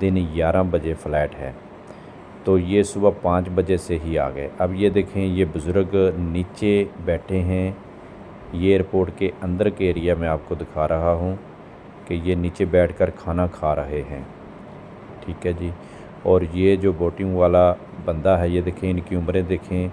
دن 11 بجے فلائٹ ہے، تو یہ صبح 5 بجے سے ہی آ گئے۔ اب یہ دیکھیں یہ بزرگ نیچے بیٹھے ہیں، یہ ایئرپورٹ کے اندر کے ایریا میں آپ کو دکھا رہا ہوں کہ یہ نیچے بیٹھ کر کھانا کھا رہے ہیں، ٹھیک ہے جی۔ اور یہ جو بوٹنگ والا بندہ ہے، یہ دیکھیں ان کی عمریں دیکھیں،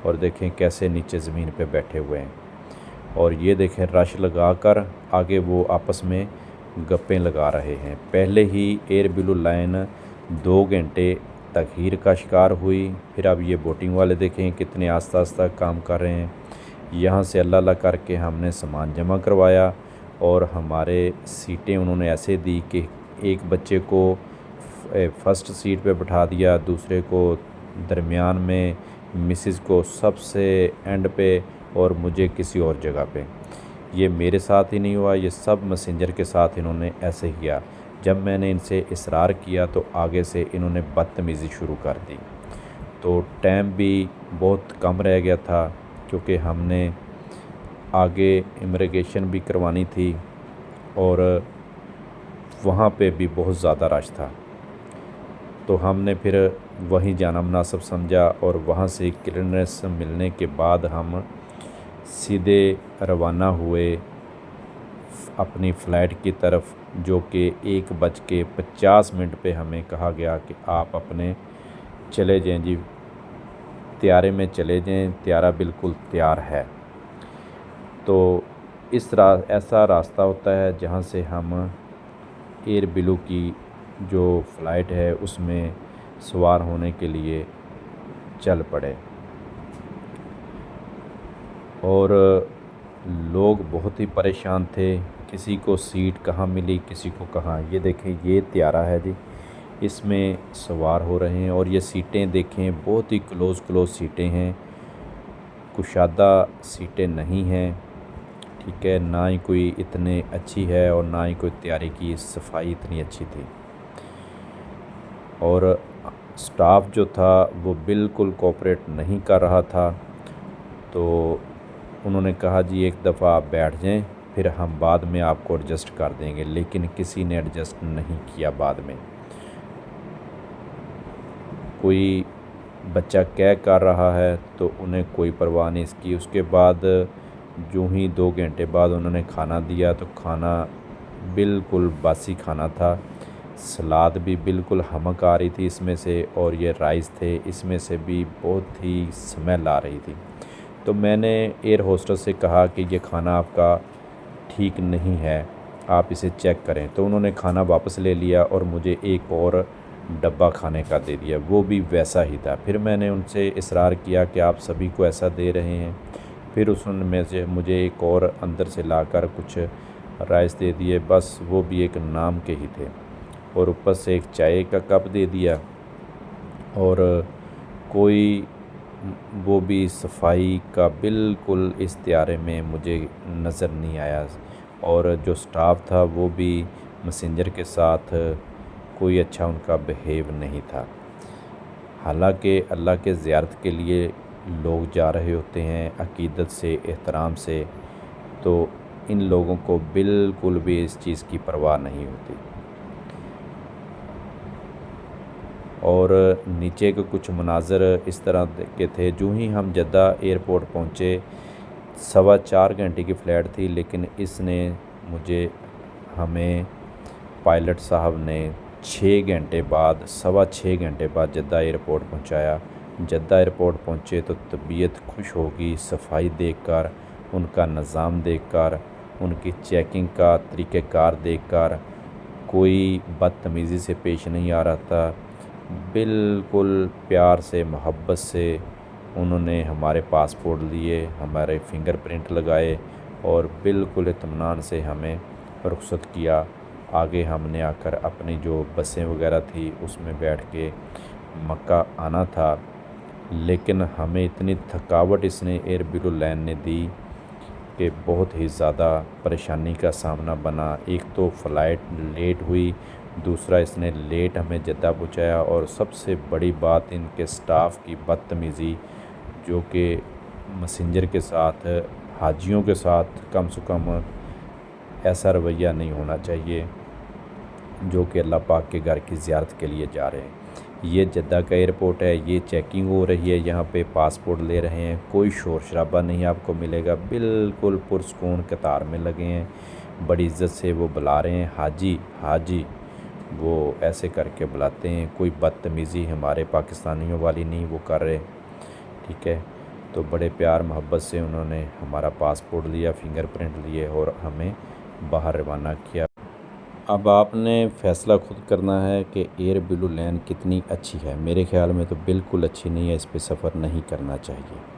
اور دیکھیں کیسے نیچے زمین پہ بیٹھے ہوئے ہیں، اور یہ دیکھیں رش لگا کر آگے وہ آپس میں گپیں لگا رہے ہیں۔ پہلے ہی ایئر بلو لائن 2 گھنٹے تاخیر کا شکار ہوئی، پھر اب یہ بوٹنگ والے دیکھیں کتنے آہستہ آہستہ کام کر رہے ہیں۔ یہاں سے اللہ اللہ کر کے ہم نے سامان جمع کروایا، اور ہمارے سیٹیں انہوں نے ایسے دی کہ ایک بچے کو فرسٹ سیٹ پہ بٹھا دیا، دوسرے کو درمیان میں، مسز کو سب سے اینڈ پہ، اور مجھے کسی اور جگہ پہ۔ یہ میرے ساتھ ہی نہیں ہوا، یہ سب میسنجر کے ساتھ انہوں نے ایسے ہی کیا۔ جب میں نے ان سے اصرار کیا تو آگے سے انہوں نے بدتمیزی شروع کر دی، تو ٹائم بھی بہت کم رہ گیا تھا، کیونکہ ہم نے آگے امیگریشن بھی کروانی تھی، اور وہاں پہ بھی بہت زیادہ رش تھا، تو ہم نے پھر وہیں جانا مناسب سمجھا، اور وہاں سے کلیئرنس ملنے کے بعد ہم سیدھے روانہ ہوئے اپنی فلائٹ کی طرف، جو کہ 1:50 پہ ہمیں کہا گیا کہ آپ اپنے چلے جائیں جی، طیارے میں چلے جائیں، طیارہ بالکل تیار ہے۔ تو اس طرح ایسا راستہ ہوتا ہے جہاں سے ہم ایئر بلو کی جو فلائٹ ہے اس میں سوار ہونے کے لیے چل پڑے، اور لوگ بہت ہی پریشان تھے، کسی کو سیٹ کہاں ملی، کسی کو کہاں۔ یہ دیکھیں یہ طیارہ ہے جی، اس میں سوار ہو رہے ہیں، اور یہ سیٹیں دیکھیں بہت ہی کلوز سیٹیں ہیں، کشادہ سیٹیں نہیں ہیں، ٹھیک ہے، نہ ہی کوئی اتنے اچھی ہے، اور نہ ہی کوئی طیارے کی صفائی اتنی اچھی تھی، اور سٹاف جو تھا وہ بالکل کوآپریٹ نہیں کر رہا تھا۔ تو انہوں نے کہا جی ایک دفعہ آپ بیٹھ جائیں، پھر ہم بعد میں آپ کو ایڈجسٹ کر دیں گے، لیکن کسی نے ایڈجسٹ نہیں کیا۔ بعد میں کوئی بچہ کیا کر رہا ہے تو انہیں کوئی پرواہ نہیں اس کی۔ اس کے بعد جو ہی 2 گھنٹے بعد انہوں نے کھانا دیا، تو کھانا بالکل باسی کھانا تھا، سلاد بھی بالکل ہمک آ رہی تھی اس میں سے، اور یہ رائس تھے اس میں سے بھی بہت ہی سمیل آ رہی تھی۔ تو میں نے ایئر ہوسٹس سے کہا کہ یہ کھانا آپ کا ٹھیک نہیں ہے، آپ اسے چیک کریں۔ تو انہوں نے کھانا واپس لے لیا، اور مجھے ایک اور ڈبہ کھانے کا دے دیا، وہ بھی ویسا ہی تھا۔ پھر میں نے ان سے اصرار کیا کہ آپ سبھی کو ایسا دے رہے ہیں، پھر اس میں سے مجھے ایک اور اندر سے لا کر کچھ رائس دے دیے، بس وہ بھی ایک نام کے ہی تھے، اور اوپر سے ایک چائے کا کپ دے دیا، اور کوئی وہ بھی صفائی کا بالکل اس طیارے میں مجھے نظر نہیں آیا، اور جو سٹاف تھا وہ بھی میسنجر کے ساتھ کوئی اچھا ان کا بیہیو نہیں تھا۔ حالانکہ اللہ کے زیارت کے لیے لوگ جا رہے ہوتے ہیں عقیدت سے، احترام سے، تو ان لوگوں کو بالکل بھی اس چیز کی پرواہ نہیں ہوتی۔ اور نیچے کے کچھ مناظر اس طرح کے تھے، جو ہی ہم جدہ ایئرپورٹ پہنچے، 4.25 گھنٹے کی فلائٹ تھی، لیکن اس نے ہمیں پائلٹ صاحب نے 6 گھنٹے بعد، 6.25 گھنٹے بعد جدہ ایئرپورٹ پہنچایا۔ جدہ ایئرپورٹ پہنچے تو طبیعت خوش ہوگی صفائی دیکھ کر، ان کا نظام دیکھ کر، ان کی چیکنگ کا طریقہ کار دیکھ کر، کوئی بدتمیزی سے پیش نہیں آ رہا تھا، بالکل پیار سے، محبت سے انہوں نے ہمارے پاسپورٹ لیے، ہمارے فنگر پرنٹ لگائے، اور بالکل اطمینان سے ہمیں رخصت کیا۔ آگے ہم نے آ کر اپنی جو بسیں وغیرہ تھی اس میں بیٹھ کے مکہ آنا تھا، لیکن ہمیں اتنی تھکاوٹ اس نے ایئر بلو لائن نے دی کہ بہت ہی زیادہ پریشانی کا سامنا بنا۔ ایک تو فلائٹ لیٹ ہوئی، دوسرا اس نے لیٹ ہمیں جدہ پہنچایا، اور سب سے بڑی بات ان کے سٹاف کی بدتمیزی، جو کہ میسنجر کے ساتھ، حاجیوں کے ساتھ کم سے کم ایسا رویہ نہیں ہونا چاہیے۔ جو کہ اللہ پاک کے گھر کی زیارت کے لیے جا رہے ہیں۔ یہ جدہ کا ایئرپورٹ ہے، یہ چیکنگ ہو رہی ہے، یہاں پہ پاسپورٹ لے رہے ہیں، کوئی شور شرابہ نہیں آپ کو ملے گا، بالکل پرسکون قطار میں لگے ہیں، بڑی عزت سے وہ بلا رہے ہیں حاجی حاجی، وہ ایسے کر کے بلاتے ہیں، کوئی بدتمیزی ہمارے پاکستانیوں والی نہیں وہ کر رہے، ٹھیک ہے۔ تو بڑے پیار محبت سے انہوں نے ہمارا پاسپورٹ لیا، فنگر پرنٹ لیے اور ہمیں باہر روانہ کیا۔ اب آپ نے فیصلہ خود کرنا ہے کہ ایئر بلو لین کتنی اچھی ہے۔ میرے خیال میں تو بالکل اچھی نہیں ہے، اس پہ سفر نہیں کرنا چاہیے۔